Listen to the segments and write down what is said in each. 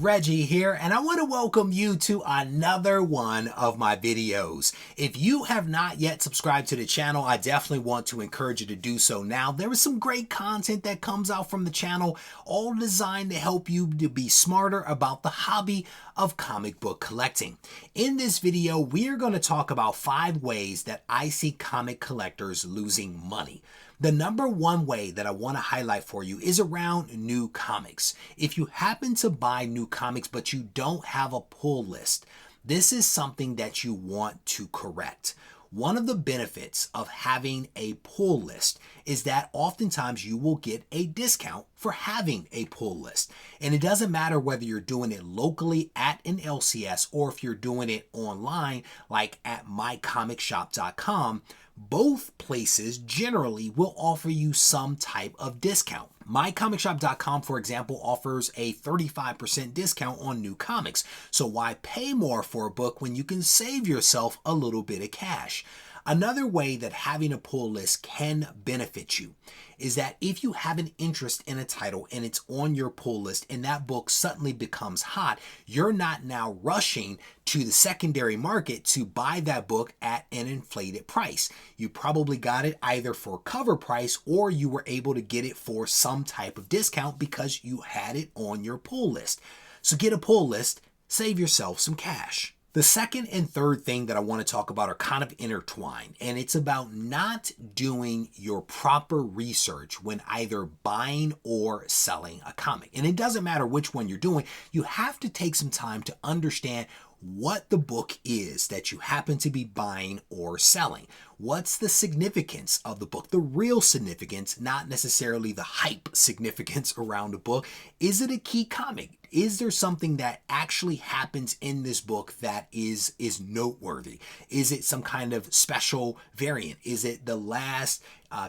Reggie here, and I want to welcome you to another one of my videos. If you have not yet subscribed to the channel, I definitely want to encourage you to do so now. There is some great content that comes out from the channel, all designed to help you to be smarter about the hobby of comic book collecting. In this video, we are going to talk about 5 ways that I see comic collectors losing money. The number one way that I want to highlight for you is around new comics. If you happen to buy new comics but you don't have a pull list, this is something that you want to correct. One of the benefits of having a pull list is that oftentimes you will get a discount for having a pull list. And it doesn't matter whether you're doing it locally at an LCS or if you're doing it online like at mycomicshop.com. Both places generally will offer you some type of discount. MyComicShop.com, for example, offers a 35% discount on new comics. So why pay more for a book when you can save yourself a little bit of cash? Another way that having a pull list can benefit you is that if you have an interest in a title and it's on your pull list and that book suddenly becomes hot, you're not now rushing to the secondary market to buy that book at an inflated price. You probably got it either for cover price or you were able to get it for some type of discount because you had it on your pull list. So get a pull list, save yourself some cash. The second and third thing that I want to talk about are kind of intertwined, and it's about not doing your proper research when either buying or selling a comic. And it doesn't matter which one you're doing, you have to take some time to understand what the book is that you happen to be buying or selling. What's the significance of the book? The real significance, not necessarily the hype significance around a book. Is it a key comic? Is there something that actually happens in this book that is noteworthy? Is it some kind of special variant? Is it the last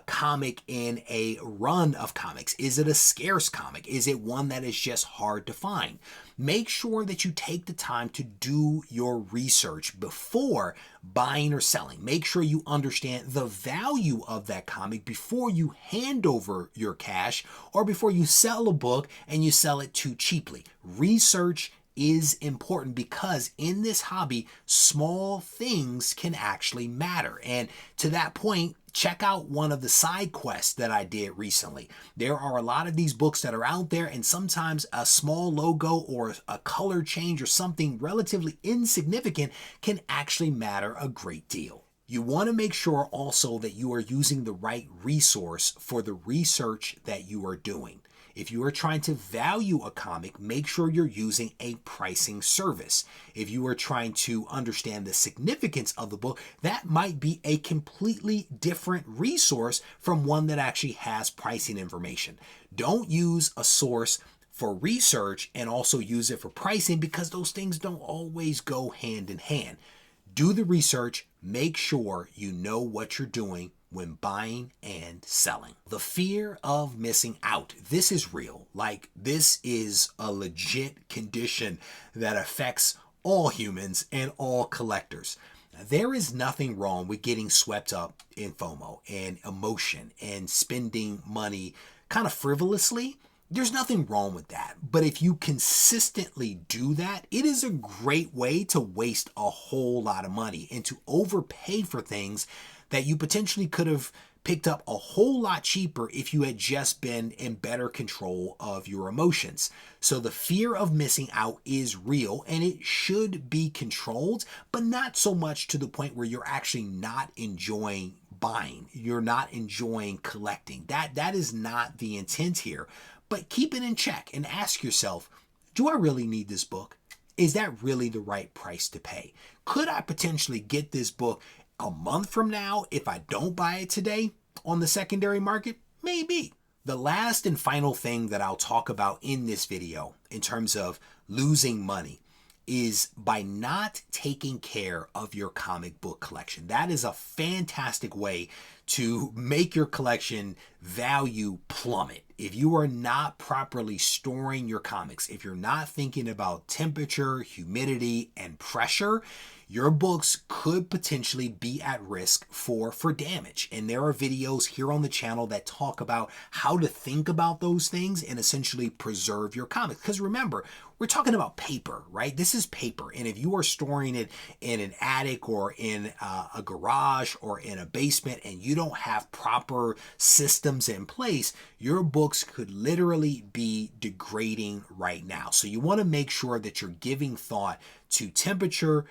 comic in a run of comics? Is it a scarce comic? Is it one that is just hard to find? Make sure that you take the time to do your research before buying or selling. Make sure you understand the value of that comic before you hand over your cash or before you sell a book and you sell it too cheaply. Research is important because in this hobby, small things can actually matter. And to that point, check out one of the side quests that I did recently. There are a lot of these books that are out there, and sometimes a small logo or a color change or something relatively insignificant can actually matter a great deal. You want to make sure also that you are using the right resource for the research that you are doing. If you are trying to value a comic, make sure you're using a pricing service. If you are trying to understand the significance of the book, that might be a completely different resource from one that actually has pricing information. Don't use a source for research and also use it for pricing because those things don't always go hand in hand. Do the research, make sure you know what you're doing when buying and selling. The fear of missing out. This is real. Like, this is a legit condition that affects all humans and all collectors. There is nothing wrong with getting swept up in FOMO and emotion and spending money kind of frivolously. There's nothing wrong with that. But if you consistently do that, it is a great way to waste a whole lot of money and to overpay for things that you potentially could have picked up a whole lot cheaper if you had just been in better control of your emotions. So the fear of missing out is real and it should be controlled, but not so much to the point where you're actually not enjoying buying. You're not enjoying collecting. That is not the intent here. But keep it in check and ask yourself, do I really need this book? Is that really the right price to pay? Could I potentially get this book a month from now if I don't buy it today on the secondary market? Maybe. The last and final thing that I'll talk about in this video in terms of losing money is by not taking care of your comic book collection. That is a fantastic way to make your collection value plummet. If you are not properly storing your comics, if you're not thinking about temperature, humidity, and pressure, your books could potentially be at risk for damage. And there are videos here on the channel that talk about how to think about those things and essentially preserve your comics. Because remember, we're talking about paper, right? This is paper. And if you are storing it in an attic or in a garage or in a basement and you don't have proper systems in place, your books could literally be degrading right now. So you want to make sure that you're giving thought to temperature,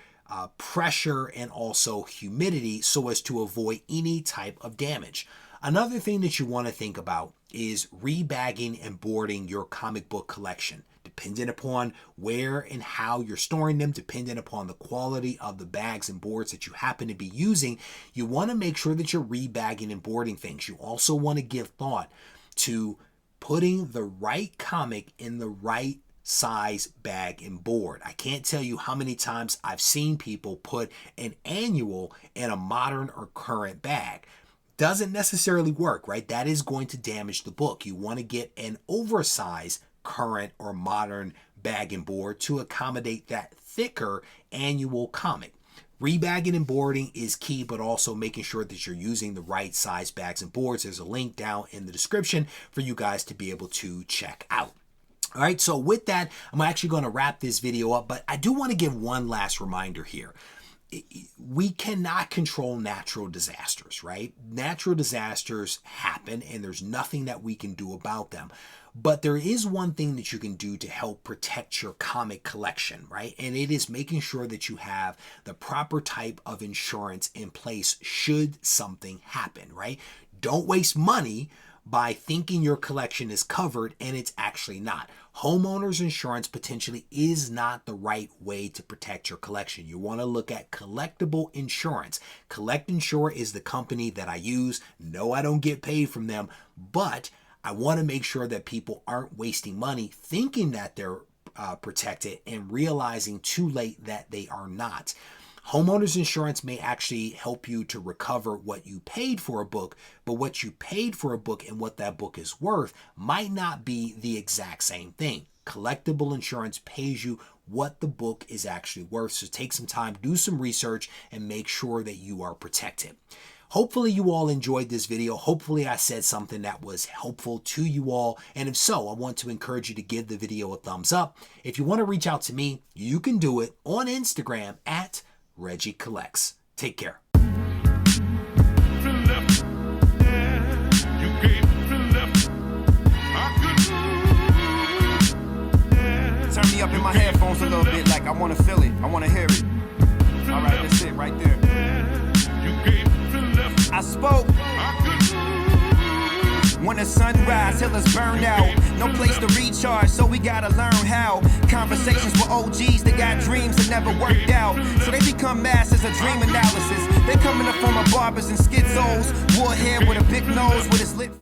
pressure, and also humidity so as to avoid any type of damage. Another thing that you want to think about is rebagging and boarding your comic book collection. Depending upon where and how you're storing them, depending upon the quality of the bags and boards that you happen to be using, you want to make sure that you're rebagging and boarding things. You also want to give thought to putting the right comic in the right size bag and board. I can't tell you how many times I've seen people put an annual in a modern or current bag. Doesn't necessarily work, right? That is going to damage the book. You want to get an oversized current or modern bag and board to accommodate that thicker annual comic. Rebagging and boarding is key, but also making sure that you're using the right size bags and boards. There's a link down in the description for you guys to be able to check out. All right, so with that, I'm actually going to wrap this video up, but I do want to give one last reminder here. We cannot control natural disasters, right? Natural disasters happen and there's nothing that we can do about them. But there is one thing that you can do to help protect your comic collection, right? And it is making sure that you have the proper type of insurance in place should something happen, right? Don't waste money by thinking your collection is covered and it's actually not. Homeowners insurance potentially is not the right way to protect your collection. You want to look at collectible insurance. Collect Insure is the company that I use. No, I don't get paid from them, but I want to make sure that people aren't wasting money thinking that they're protected and realizing too late that they are not. Homeowners insurance may actually help you to recover what you paid for a book, but what you paid for a book and what that book is worth might not be the exact same thing. Collectible insurance pays you what the book is actually worth. So take some time, do some research, and make sure that you are protected. Hopefully you all enjoyed this video. Hopefully I said something that was helpful to you all. And if so, I want to encourage you to give the video a thumbs up. If you want to reach out to me, you can do it on Instagram at Regie Collects. Take care. Turn me up in my headphones a little bit, like I want to feel it, I want to hear it. All right, that's it right there. I spoke. When the sun rise, till it's burned out. No place to recharge, so we gotta learn how. Conversations with OGs that got dreams that never worked out. So they become masters of dream analysis. They come in the form of barbers and schizos. Warhead with a big nose with his lip.